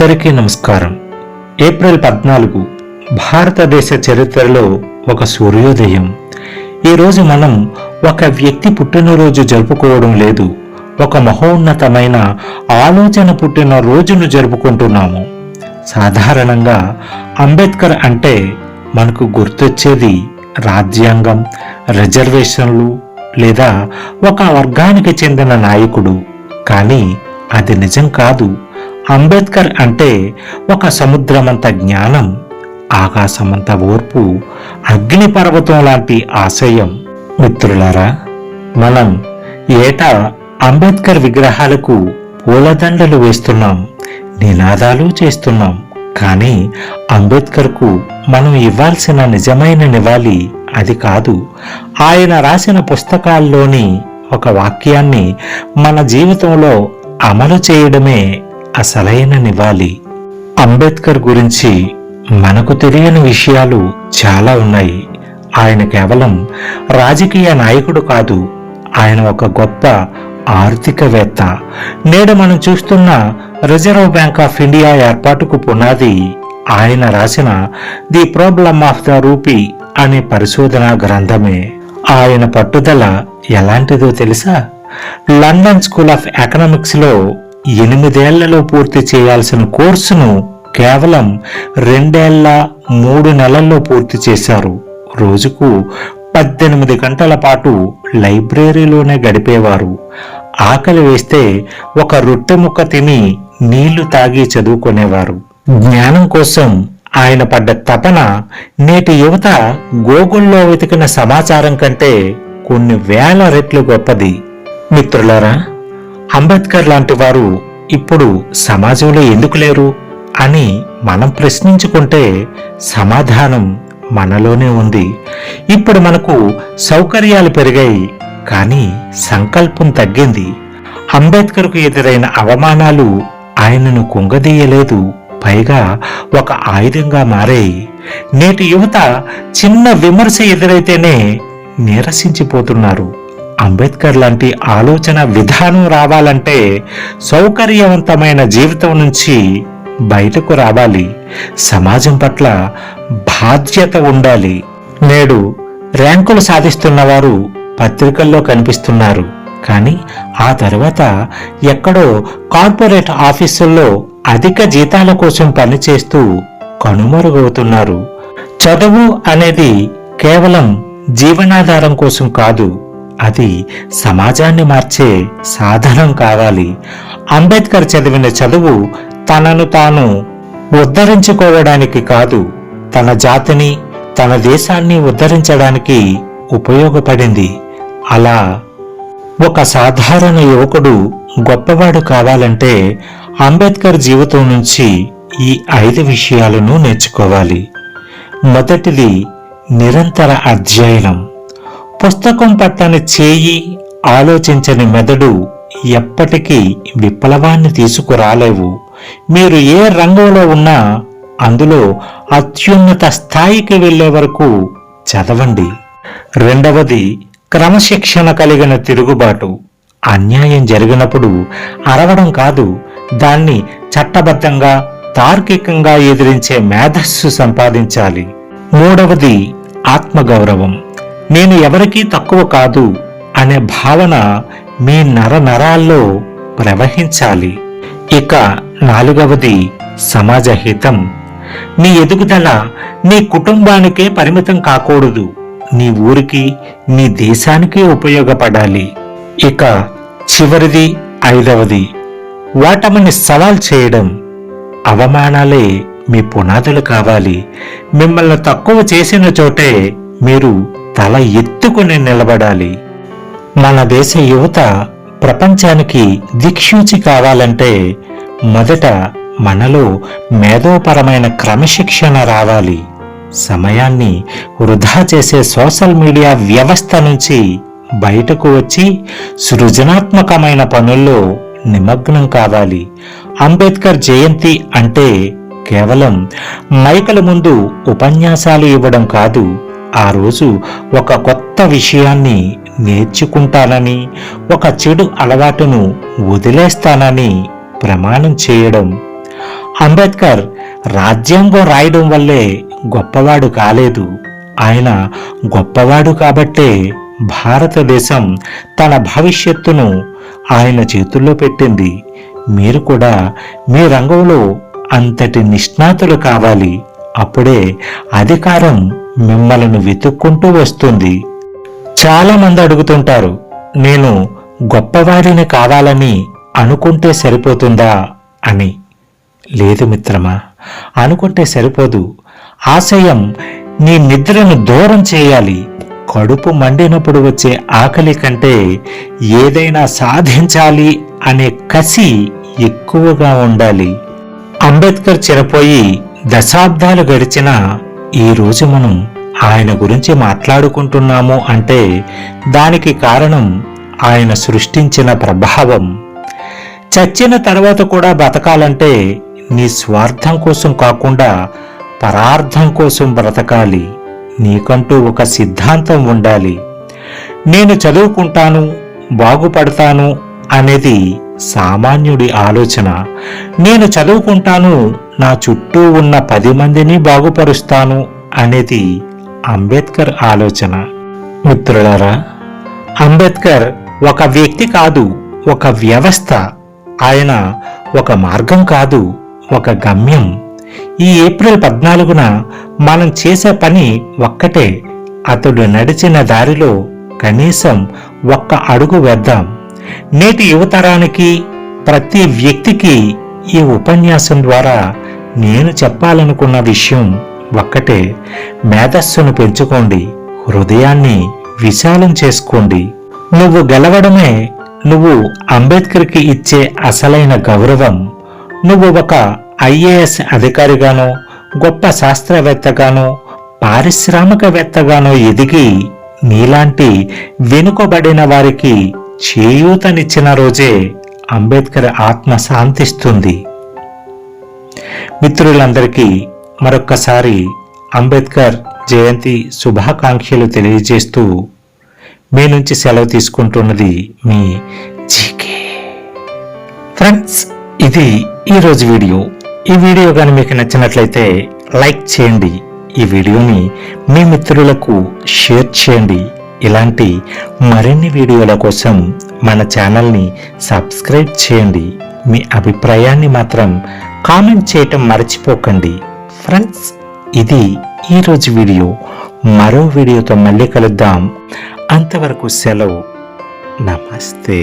అందరికీ నమస్కారం. ఏప్రిల్ 14 భారతదేశ చరిత్రలో ఒక సూర్యోదయం. ఈరోజు మనం ఒక వ్యక్తి పుట్టినరోజు జరుపుకోవడం లేదు, ఒక మహోన్నతమైన ఆలోచన పుట్టిన రోజును జరుపుకుంటున్నాము. సాధారణంగా అంబేద్కర్ అంటే మనకు గుర్తొచ్చేది రాజ్యాంగం, రిజర్వేషన్లు లేదా ఒక వర్గానికి చెందిన నాయకుడు. కానీ అది నిజం కాదు. అంబేద్కర్ అంటే ఒక సముద్రమంత జ్ఞానం, ఆకాశమంత ఓర్పు, అగ్నిపర్వతం లాంటి ఆశయం. మిత్రులారా, మనం ఏటా అంబేద్కర్ విగ్రహాలకు పూలదండలు వేస్తున్నాం, నినాదాలు చేస్తున్నాం. కానీ అంబేద్కర్కు మనం ఇవ్వాల్సిన నిజమైన నివాళి అది కాదు. ఆయన రాసిన పుస్తకాల్లోని ఒక వాక్యాన్ని మన జీవితంలో అమలు చేయడమే అసలైన నివాళి. అంబేద్కర్ గురించి మనకు తెలియని విషయాలు చాలా ఉన్నాయి. ఆయన కేవలం రాజకీయ నాయకుడు కాదు, ఆయన ఒక గొప్ప ఆర్థికవేత్త. నేడు మనం చూస్తున్న రిజర్వ్ బ్యాంక్ ఆఫ్ ఇండియా ఏర్పాటుకు పునాది ఆయన రాసిన the problem of the rupee అనే పరిశోధనా గ్రంథమే. ఆయన పట్టుదల ఎలాంటిదో తెలుసా? లండన్ స్కూల్ ఆఫ్ ఎకనామిక్స్ లో 8 ఏళ్లలో పూర్తి చేయాల్సిన కోర్సును కేవలం 2 ఏళ్ల 3 నెలల్లో పూర్తి చేశారు. రోజుకు 18 గంటల పాటు లైబ్రరీలోనే గడిపేవారు. ఆకలి వేస్తే ఒక రొట్టె ముక్క తిని నీళ్లు తాగి చదువుకునేవారు. జ్ఞానం కోసం ఆయన పడ్డ తపన నేటి యువత గూగుల్లో వెతికిన సమాచారం కంటే కొన్ని వేల రెట్లు గొప్పది. మిత్రులారా, అంబేద్కర్ లాంటి వారు ఇప్పుడు సమాజంలో ఎందుకు లేరు అని మనం ప్రశ్నించుకుంటే సమాధానం మనలోనే ఉంది. ఇప్పుడు మనకు సౌకర్యాలు పెరిగాయి, కానీ సంకల్పం తగ్గింది. అంబేద్కర్కు ఎదురైన అవమానాలు ఆయనను కుంగదీయలేదు, పైగా ఒక ఆయుధంగా మారాయి. నేటి యువత చిన్న విమర్శ ఎదురైతేనే నీరసించిపోతున్నారు. అంబేద్కర్ లాంటి ఆలోచన విధానం రావాలంటే సౌకర్యవంతమైన జీవితం నుంచి బయటకు రావాలి. సమాజం పట్ల బాధ్యత ఉండాలి. నేడు ర్యాంకులు సాధిస్తున్న వారు పత్రికల్లో కనిపిస్తున్నారు, కానీ ఆ తర్వాత ఎక్కడో కార్పొరేట్ ఆఫీసుల్లో అధిక జీతాల కోసం పనిచేస్తూ కనుమరుగవుతున్నారు. చదువు అనేది కేవలం జీవనాధారం కోసం కాదు, అది సమాజాన్ని మార్చే సాధనం కావాలి. అంబేద్కర్ చదివిన చదువు తనను తాను ఉద్ధరించుకోవడానికి కాదు, తన జాతిని, తన దేశాన్ని ఉద్ధరించడానికి ఉపయోగపడింది. అలా ఒక సాధారణ యువకుడు గొప్పవాడు కావాలంటే అంబేద్కర్ జీవితం నుంచి ఈ 5 విషయాలను నేర్చుకోవాలి. మొదటిది నిరంతర అధ్యయనం. పుస్తకం పట్టని చేయి, ఆలోచించని మెదడు ఎప్పటికీ విప్లవాన్ని తీసుకురాలేవు. మీరు ఏ రంగంలో ఉన్నా అందులో అత్యున్నత స్థాయికి వెళ్లే వరకు చదవండి. రెండవది క్రమశిక్షణ కలిగిన తిరుగుబాటు. అన్యాయం జరిగినప్పుడు అరవడం కాదు, దాన్ని చట్టబద్ధంగా, తార్కికంగా ఎదిరించే మేధస్సు సంపాదించాలి. మూడవది ఆత్మగౌరవం. నేను ఎవరికీ తక్కువ కాదు అనే భావన మీ నరాల్లో ప్రవహించాలి. ఇక 4వది సమాజ హితం. నీ ఎదుగుదల నీ కుటుంబానికే పరిమితం కాకూడదు, నీ ఊరికి, నీ దేశానికి ఉపయోగపడాలి. ఇక చివరిది 5వది ఓటమిని సవాల్ చేయడం. అవమానాలే మీ పునాదులు కావాలి. మిమ్మల్ని తక్కువ చేసిన చోటే మీరు తల ఎత్తుకుని నిలబడాలి. మన దేశ యువత ప్రపంచానికి దిక్సూచి కావాలంటే మొదట మనలో మేధోపరమైన క్రమశిక్షణ రావాలి. సమయాన్ని వృధా చేసే సోషల్ మీడియా వ్యవస్థ నుంచి బయటకు వచ్చి సృజనాత్మకమైన పనుల్లో నిమగ్నం కావాలి. అంబేద్కర్ జయంతి అంటే కేవలం మైకుల ముందు ఉపన్యాసాలు ఇవ్వడం కాదు, ఆ రోజు ఒక కొత్త విషయాన్ని నేర్చుకుంటానని, ఒక చెడు అలవాటును వదిలేస్తానని ప్రమాణం చేయడం. అంబేద్కర్ రాజ్యాంగం రాయడం వల్లే గొప్పవాడు కాలేదు. ఆయన గొప్పవాడు కాబట్టే భారతదేశం తన భవిష్యత్తును ఆయన చేతుల్లో పెట్టింది. మీరు కూడా మీ రంగంలో అంతటి నిష్ణాతులు కావాలి. అప్పుడే అధికారం మిమ్మల్ని వెతుక్కుంటూ వస్తుంది. చాలా మంది అడుగుతుంటారు, నేను గొప్పవాడిని కావాలని అనుకుంటే సరిపోతుందా అని. లేదు మిత్రమా, అనుకుంటే సరిపోదు. ఆశయం నీ నిద్రను దూరం చేయాలి. కడుపు మండినప్పుడు వచ్చే ఆకలి కంటే ఏదైనా సాధించాలి అనే కసి ఎక్కువగా ఉండాలి. అంబేద్కర్ చనిపోయి దశాబ్దాలు గడిచినా ఈరోజు మనం ఆయన గురించి మాట్లాడుకుంటున్నాము అంటే దానికి కారణం ఆయన సృష్టించిన ప్రభావం. చచ్చిన తర్వాత కూడా బతకాలంటే నీ స్వార్థం కోసం కాకుండా పరార్థం కోసం బ్రతకాలి. నీకంటూ ఒక సిద్ధాంతం ఉండాలి. నేను చదువుకుంటాను, బాగుపడతాను అనేది సామాన్యుడి ఆలోచన. నేను చదువుకుంటాను, నా చుట్టూ ఉన్న 10 మందిని బాగుపరుస్తాను అనేది అంబేద్కర్ ఆలోచన. మిత్రులారా, అంబేద్కర్ ఒక వ్యక్తి కాదు, ఒక వ్యవస్థ. ఆయన ఒక మార్గం కాదు, ఒక గమ్యం. ఈ ఏప్రిల్ 14న మనం చేసే పని ఒక్కటే. అతడు నడిచిన దారిలో కనీసం ఒక్క అడుగు వేద్దాం. నేటి యువతరానికి, ప్రతి వ్యక్తికి ఈ ఉపన్యాసం ద్వారా నేను చెప్పాలనుకున్న విషయం ఒక్కటే. మేధస్సును పెంచుకోండి, హృదయాన్ని విశాలం చేసుకోండి. నువ్వు గెలవడమే నువ్వు అంబేద్కర్కి ఇచ్చే అసలైన గౌరవం. నువ్వు ఒక ఐఏఎస్ అధికారిగానో, గొప్ప శాస్త్రవేత్తగానో, పారిశ్రామికవేత్తగానో ఎదిగి నీలాంటి వెనుకబడిన వారికి చేయూతనిచ్చిన రోజే అంబేద్కర్ ఆత్మ శాంతిస్తుంది. మిత్రులందరికీ మరొక్కసారి అంబేద్కర్ జయంతి శుభాకాంక్షలు తెలియజేస్తూ మీ నుంచి సెలవు తీసుకుంటున్నది మీ జీకే. ఫ్రెండ్స్, ఇది ఈరోజు వీడియో. ఈ వీడియో కానీ మీకు నచ్చినట్లయితే లైక్ చేయండి. ఈ వీడియోని మీ మిత్రులకు షేర్ చేయండి. ఇలాంటి మరిన్ని వీడియోల కోసం మన ఛానల్ని సబ్స్క్రైబ్ చేయండి. మీ అభిప్రాయాన్ని మాత్రం కామెంట్ చేయటం మర్చిపోకండి. ఫ్రెండ్స్, ఇది ఈరోజు వీడియో. మరో వీడియోతో మళ్ళీ కలుద్దాం. అంతవరకు సెలవు. నమస్తే.